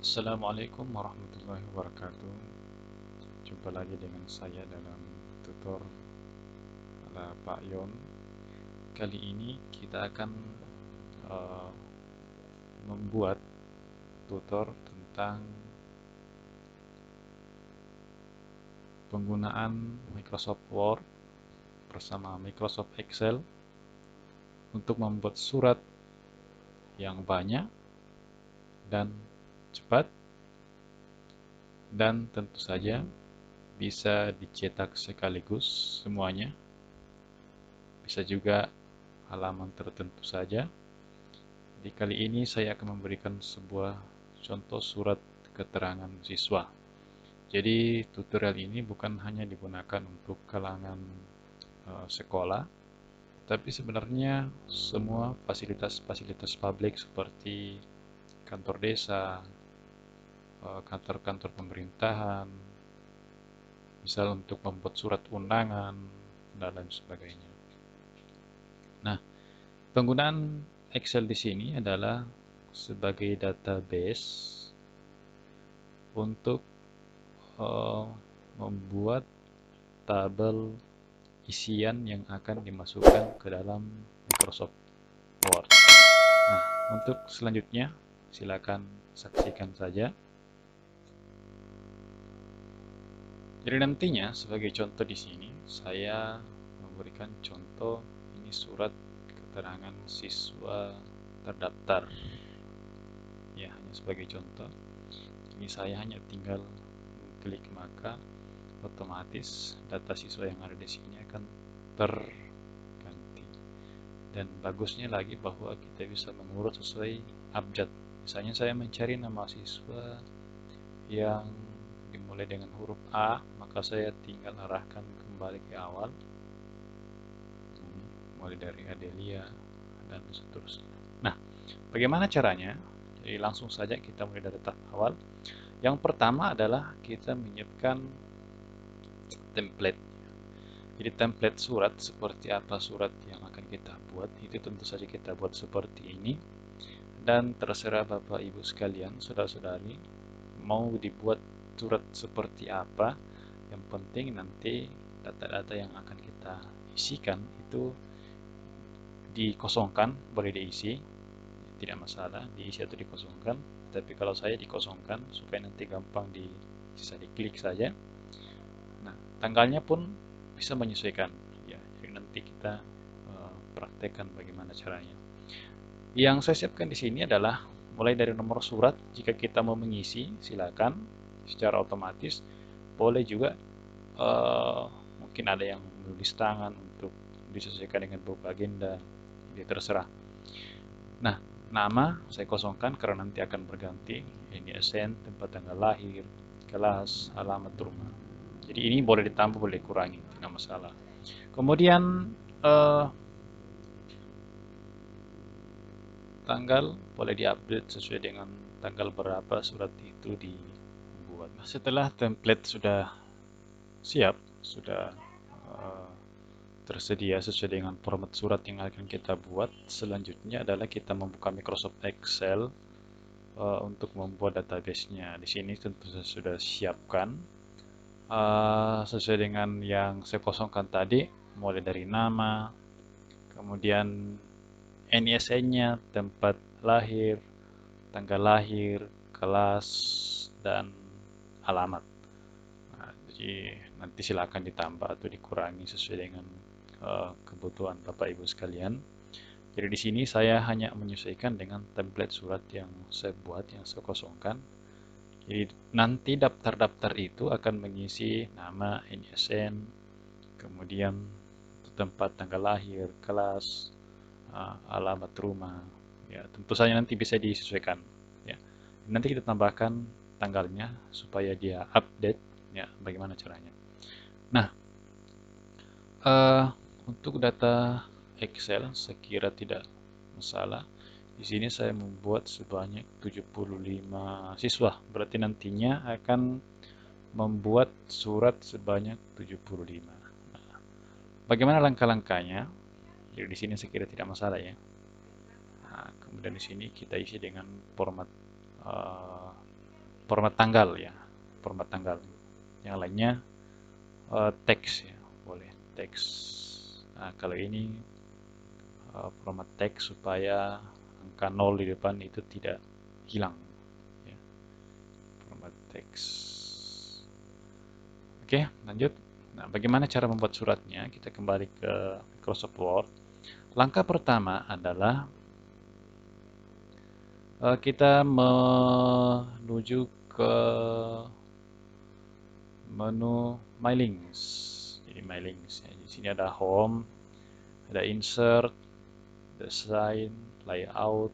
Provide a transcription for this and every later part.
Assalamualaikum warahmatullahi wabarakatuh. Jumpa lagi dengan saya dalam tutor ala Pak Yon. Kali ini kita akan uh, membuat tutor tentang penggunaan Microsoft Word bersama Microsoft Excel untuk membuat surat yang banyak dan cepat, dan tentu saja bisa dicetak sekaligus semuanya. Bisa juga halaman tertentu saja. Di kali ini saya akan memberikan sebuah contoh surat keterangan siswa. Jadi tutorial ini bukan hanya digunakan untuk kalangan sekolah, tapi sebenarnya semua fasilitas-fasilitas publik seperti kantor desa, kantor-kantor pemerintahan, misal untuk membuat surat undangan, dan lain sebagainya. Nah, penggunaan Excel di sini adalah sebagai database untuk membuat tabel isian yang akan dimasukkan ke dalam Microsoft Word. Nah, untuk selanjutnya silakan saksikan saja. Jadi nantinya sebagai contoh di sini saya memberikan contoh ini surat keterangan siswa terdaftar. Ya, hanya sebagai contoh. Ini saya hanya tinggal klik, maka otomatis data siswa yang ada di sini akan terganti. Dan bagusnya lagi bahwa kita bisa mengurut sesuai abjad. Misalnya saya mencari nama siswa yang dimulai dengan huruf A, maka saya tinggal arahkan kembali ke awal. Ini mulai dari Adelia dan seterusnya. Nah, bagaimana caranya? Jadi langsung saja kita mulai dari tahap awal. Yang pertama adalah kita menyiapkan template. Jadi template surat seperti apa surat yang akan kita buat, itu tentu saja kita buat seperti ini. Dan terserah Bapak Ibu sekalian, saudara-saudari, mau dibuat surat seperti apa. Yang penting nanti data-data yang akan kita isikan itu dikosongkan, boleh diisi, tidak masalah, diisi atau dikosongkan. Tapi kalau saya dikosongkan supaya nanti gampang bisa diklik saja. Nah, tanggalnya pun bisa menyesuaikan ya. Jadi nanti kita praktekkan bagaimana caranya. Yang saya siapkan di sini adalah mulai dari nomor surat. Jika kita mau mengisi, silakan secara otomatis. Boleh juga mungkin ada yang menulis tangan untuk disesuaikan dengan buku agenda. Jadi terserah. Nah, nama saya kosongkan karena nanti akan berganti. Ini SN, tempat tanggal lahir, kelas, alamat rumah. Jadi ini boleh ditambah, boleh dikurangi, tidak masalah. Kemudian tanggal boleh diupdate sesuai dengan tanggal berapa surat itu dibuat. Nah, setelah template sudah siap, sudah tersedia sesuai dengan format surat yang akan kita buat, selanjutnya adalah kita membuka Microsoft Excel untuk membuat database-nya. Di sini tentu saya sudah siapkan sesuai dengan yang saya kosongkan tadi, mulai dari nama, kemudian NISN-nya, tempat lahir, tanggal lahir, kelas, dan alamat. Nah, jadi nanti silakan ditambah atau dikurangi sesuai dengan kebutuhan Bapak Ibu sekalian. Jadi di sini saya hanya menyesuaikan dengan template surat yang saya buat, yang saya kosongkan. Jadi nanti daftar-daftar itu akan mengisi nama, NISN, kemudian tempat tanggal lahir, kelas, alamat rumah. Ya, tentu saja nanti bisa disesuaikan. Ya. Nanti kita tambahkan tanggalnya supaya dia update. Ya, bagaimana caranya? Nah, untuk data Excel saya kira tidak masalah. Di sini saya membuat sebanyak 75 siswa. Berarti nantinya akan membuat surat sebanyak 75. Nah, bagaimana langkah-langkahnya? Jadi di sini saya kira tidak masalah ya. Nah, kemudian di sini kita isi dengan format format tanggal ya, format tanggal. Yang lainnya teks ya, boleh teks. Nah, kalau ini format teks supaya angka 0 di depan itu tidak hilang ya, format teks. Oke, lanjut. Nah, bagaimana cara membuat suratnya? Kita kembali ke Microsoft Word. Langkah pertama adalah kita menuju ke menu My Links. Jadi My Links. Ya. Di sini ada Home, ada Insert, Design, Layout,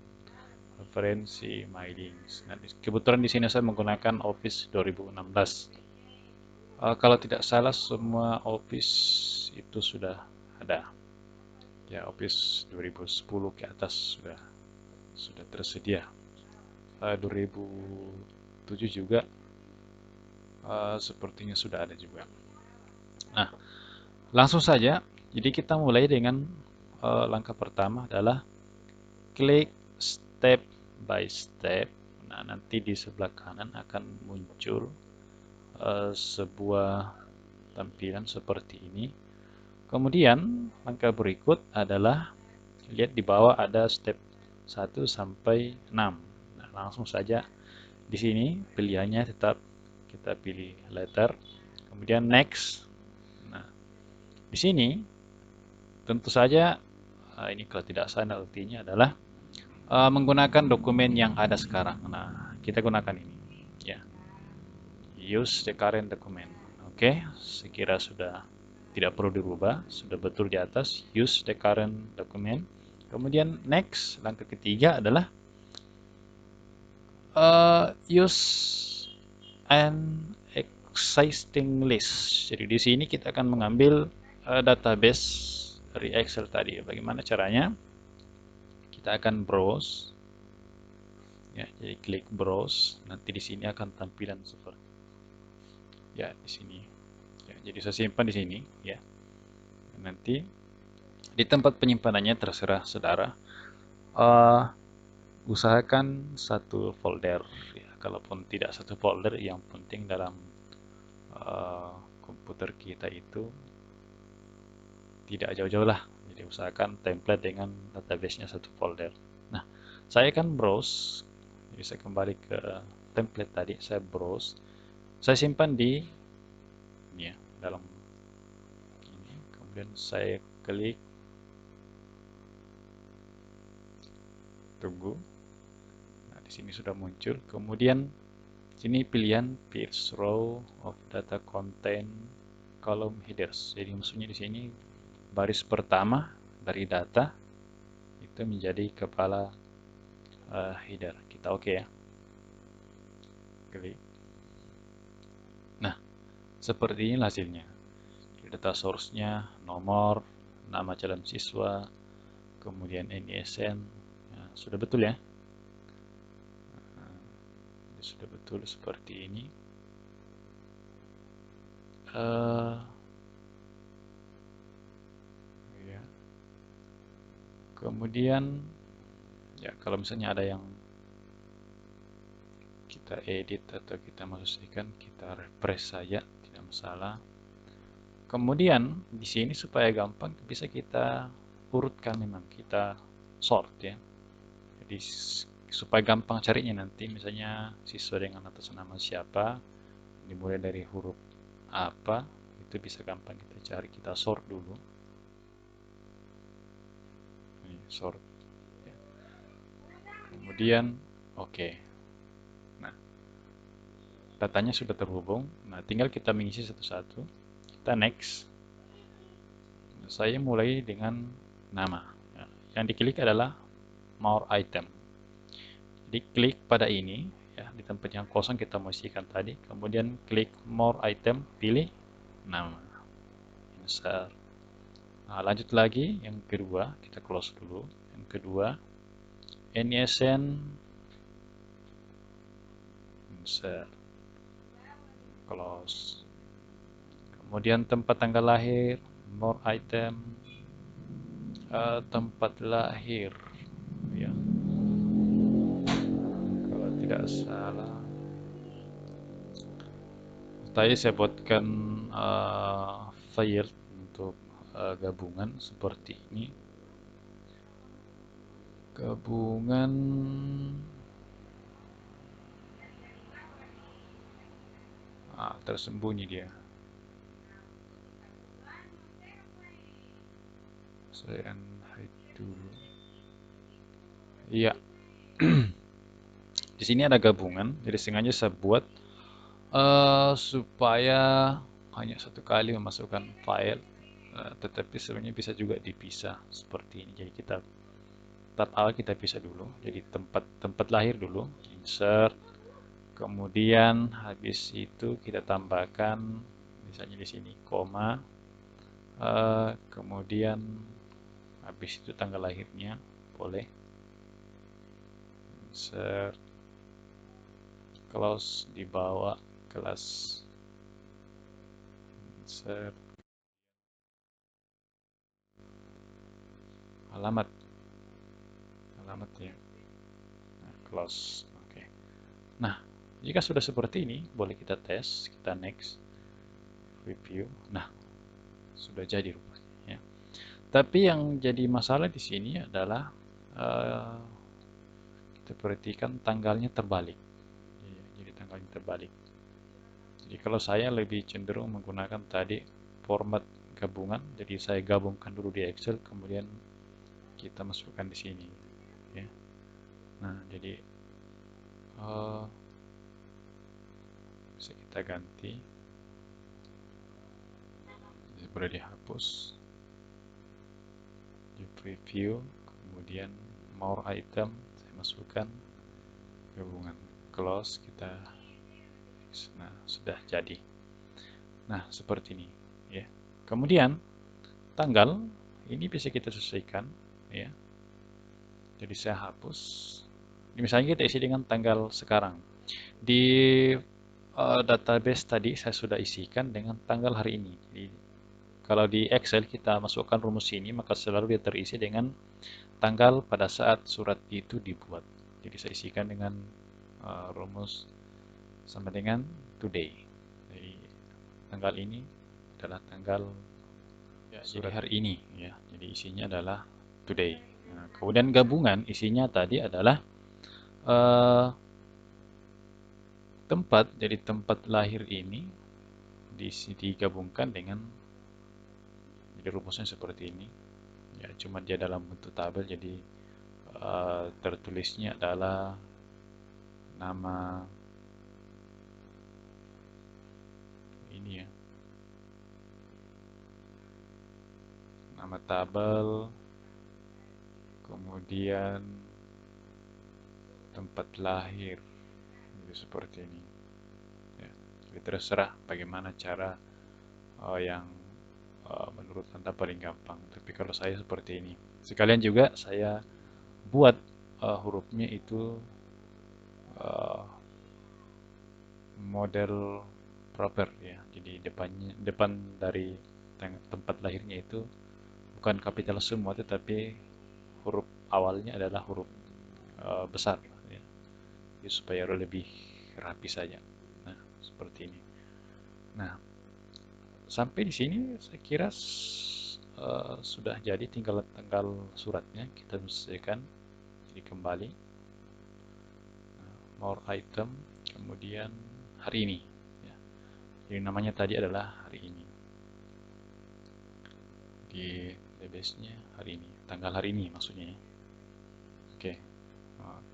Referensi, My Links. Nah, kebetulan di sini saya menggunakan Office 2016. Kalau tidak salah semua Office itu sudah ada. Ya, Office 2010 ke atas sudah tersedia. 2007 juga sepertinya sudah ada juga. Nah, langsung saja. Jadi kita mulai dengan langkah pertama adalah klik step by step. Nah, nanti di sebelah kanan akan muncul sebuah tampilan seperti ini. Kemudian langkah berikut adalah lihat di bawah ada step 1 sampai 6. Nah, langsung saja di sini pilihannya tetap kita pilih letter, kemudian next. Nah, di sini tentu saja ini kalau tidak salah artinya adalah menggunakan dokumen yang ada sekarang. Nah, kita gunakan ini ya. Use the current document. Oke, sekira sudah tidak perlu dirubah, sudah betul di atas. Use the current document. Kemudian next, langkah ketiga adalah use an existing list. Jadi di sini kita akan mengambil database dari Excel tadi. Bagaimana caranya? Kita akan browse. Ya, jadi klik browse. Nanti di sini akan tampilan seperti ya di sini. Ya, jadi saya simpan di sini ya. Nanti di tempat penyimpanannya terserah saudara. Usahakan satu folder ya. Kalaupun tidak satu folder, yang penting dalam komputer kita itu tidak jauh-jauh lah. Jadi usahakan template dengan database-nya satu folder. Nah, saya akan browse. Jadi saya kembali ke template tadi, saya browse. Saya simpan di ini ya, dalam ini. Kemudian saya klik tunggu. Nah, di sini sudah muncul. Kemudian sini pilihan first row of data content column headers. Jadi maksudnya di sini baris pertama dari data itu menjadi kepala header. Kita oke ya. Klik. Nah, seperti ini hasilnya. Data source-nya, nomor, nama calon siswa, kemudian NISN. Nah, sudah betul ya. Sudah betul seperti ini. Ya. Kemudian ya kalau misalnya ada yang kita edit atau kita masukkan, kita refresh saja, tidak masalah. Kemudian di sini supaya gampang bisa kita urutkan, memang kita sort ya. Jadi supaya gampang carinya nanti, misalnya siswa dengan atas nama siapa, dimulai dari huruf apa, itu bisa gampang kita cari. Kita sort dulu. Ini sort. Ya. Kemudian oke. Nah, datanya sudah terhubung. Nah, tinggal kita mengisi satu-satu. Kita next. Saya mulai dengan nama. Ya. Yang diklik adalah more item. Jadi klik pada ini ya, di tempat yang kosong kita mau isikan tadi, kemudian klik more item, pilih nama, insert. Nah, lanjut lagi yang kedua, kita close dulu. Yang kedua, NISN, insert, close. Kemudian tempat tanggal lahir, more item, tempat lahir ya. Kalau tidak salah Tadi saya buatkan file untuk gabungan seperti ini. Gabungan tersembunyi dia. Saya hide dulu. Iya. Di sini ada gabungan, jadi sengaja saya buat supaya hanya satu kali memasukkan file, tetapi sebenarnya bisa juga dipisah seperti ini. Jadi kita tab awal kita pisah dulu. Jadi tempat lahir dulu, insert, kemudian habis itu kita tambahkan misalnya di sini koma, kemudian habis itu tanggal lahirnya boleh, insert, close di bawah kelas, insert, alamat ya, nah, close. Oke. Nah, jika sudah seperti ini boleh kita tes, kita next, review. Nah, sudah jadi rupanya ya. Tapi yang jadi masalah di sini adalah eh, kita perhatikan tanggalnya terbalik. Ya, jadi tanggalnya terbalik. Jadi kalau saya lebih cenderung menggunakan tadi format gabungan. Jadi saya gabungkan dulu di Excel, kemudian kita masukkan di sini. Ya. Nah, jadi bisa kita ganti. Jadi boleh dihapus. Di preview, kemudian more item, saya masukkan gabungan, close, kita, nah sudah jadi. Nah seperti ini ya. Kemudian tanggal ini bisa kita sesuaikan ya. Jadi saya hapus. Ini misalnya kita isi dengan tanggal sekarang. Di database tadi saya sudah isikan dengan tanggal hari ini. Jadi kalau di Excel kita masukkan rumus ini, maka selalu dia terisi dengan tanggal pada saat surat itu dibuat. Jadi saya isikan dengan rumus sama dengan today. Jadi tanggal ini adalah tanggal ya, surat hari ini ya. Jadi isinya adalah today. Nah, kemudian gabungan isinya tadi adalah uh, tempat. Jadi tempat lahir ini digabungkan dengan, jadi rumusnya seperti ini. Ya, cuma dia dalam bentuk tabel. Jadi tertulisnya adalah nama ini ya, nama tabel, kemudian tempat lahir. Jadi seperti ini ya. Jadi terserah bagaimana cara yang menurut Anda paling gampang. Tapi kalau saya seperti ini, sekalian juga saya buat hurufnya itu uh, model proper ya. Jadi depan dari tempat lahirnya itu bukan kapital semua, tetapi huruf awalnya adalah huruf besar ya. Jadi supaya lebih rapi saja. Nah, seperti ini. Nah, sampai di sini saya kira sudah jadi, tinggal tanggal suratnya kita sesuaikan. Jadi kembali more item, kemudian hari ini ya. Jadi namanya tadi adalah hari ini, di database-nya hari ini, tanggal hari ini maksudnya ya. Oke.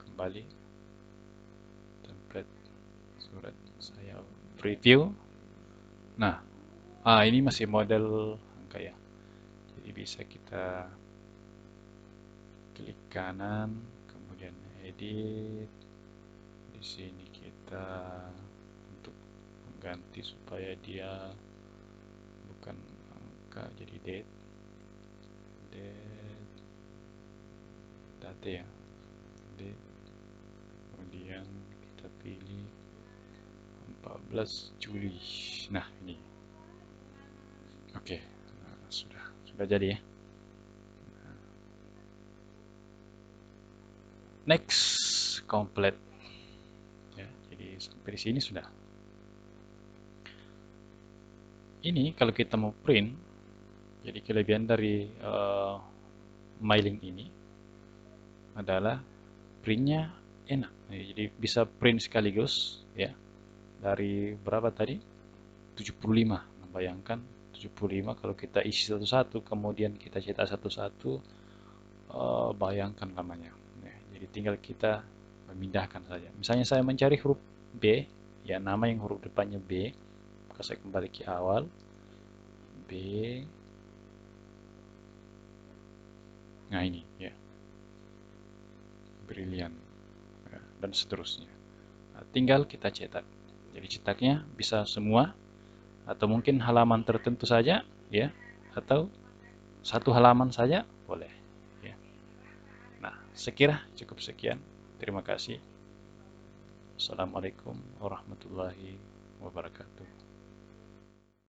Kembali template surat saya preview. Nah, ini masih model angka ya. Jadi bisa kita klik kanan, kemudian edit. Di sini kita untuk mengganti supaya dia bukan angka jadi date ya, date, kemudian kita pilih 14 Juli. Nah ini oke. Nah, sudah jadi ya. Next, complete ya. Jadi sampai di sini sudah. Ini kalau kita mau print, jadi kelebihan dari mailing ini adalah printnya enak. Jadi bisa print sekaligus ya. Dari berapa tadi? 75. Nah, bayangkan 75 kalau kita isi satu-satu, kemudian kita cetak satu-satu, bayangkan lamanya. Ya, jadi tinggal kita memindahkan saja. Misalnya saya mencari huruf B, ya nama yang huruf depannya B, maka saya kembali ke awal, B, nah ini ya, brilian, ya, dan seterusnya. Nah, tinggal kita cetak. Jadi cetaknya bisa semua, atau mungkin halaman tertentu saja, ya, atau satu halaman saja boleh. Ya. Nah, sekira cukup sekian. Terima kasih. Assalamualaikum warahmatullahi wabarakatuh.